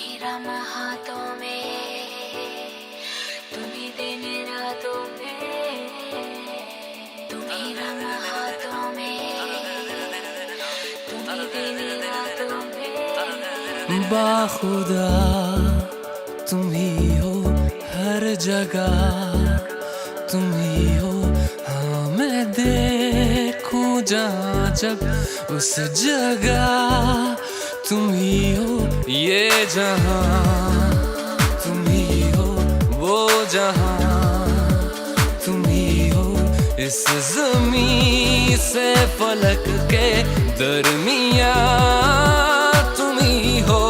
तुम्ही राम हाथों में, तुम्ही दिन रातों में, तुम्ही राम हाथों में, तुम्ही दिन रातों में। बाखुदा तुम ही हो हर जगह, तुम ही हो। हाँ मैं देखूं जहाँ जब उस जगह तुम ही हो। ये जहाँ तुम ही हो, वो जहाँ तुम ही हो। इस ज़मीं से फलक के दरमियाँ तुम ही हो,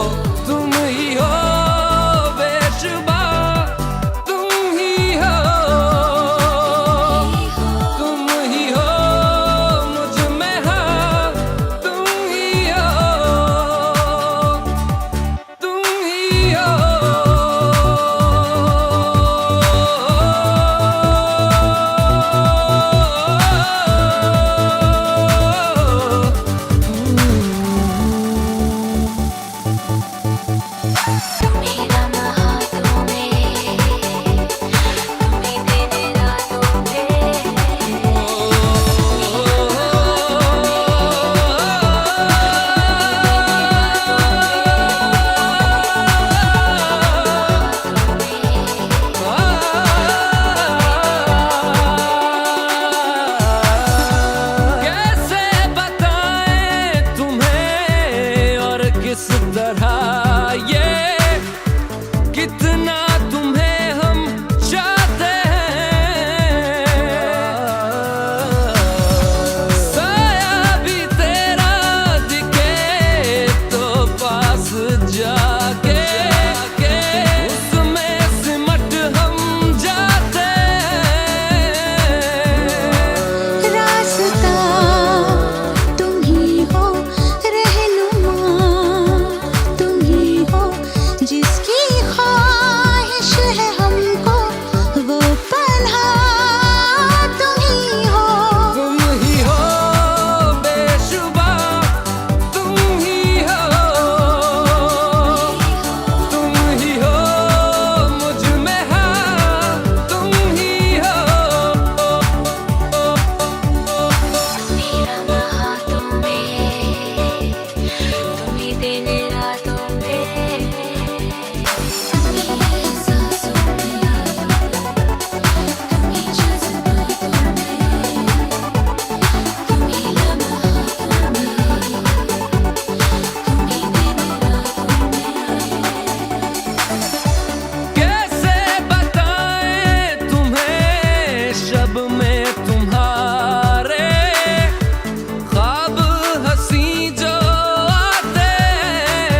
तुम ही हो। बेशुबा तुम ही हो, तुम ही हो। मुझ में हाँ तुम ही हो, तुम ही हो। तुम्ही राम हाथों में, तुम्ही दिन रातों में। कैसे बताएं तुम्हें और किस तरह ये कितना तुम्हें हम चाहते हैं। साया भी तेरा दिखे तो पास जाके उसमें सिमट हम जाते हैं। रास्ता तुम ही हो, रहनुमा तुम ही हो। जिसकी ख्वाहिश है हमको वो पनाह तुम ही हो। तुम ही हो बेशुबा, तुम ही हो, तुम ही हो। मुझ में हाँ तुम ही हो। तुम्ही राम हाथों में, तुम्ही दिन रातों में, तुम्ही सांसों में, तुम्ही जज्बातों में, तुम्ही लम्हातों में, तुम्ही दिन रातों में। कैसे बताएं तुम्हें शब में तुम्हारे ख्वाब हंसी जो आते हैं।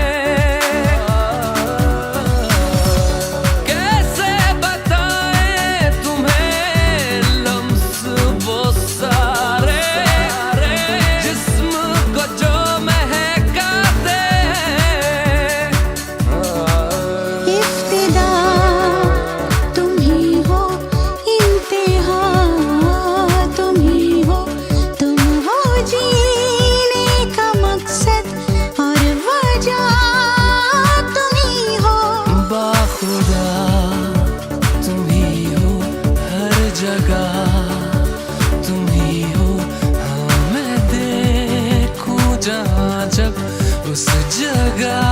कैसे बताएं तुम्हें लम्स वो सारे जिस्म को जो महकाते हैं। इब्तिदा तुम ही हो, इंतहा तुम ही हो। तुम हो जीने का मकसद और वजह तुम ही हो। बाखुदा तुम ही हो हर जगह, तुम ही हो। हाँ मैं देखूं जहाँ जब उस जगह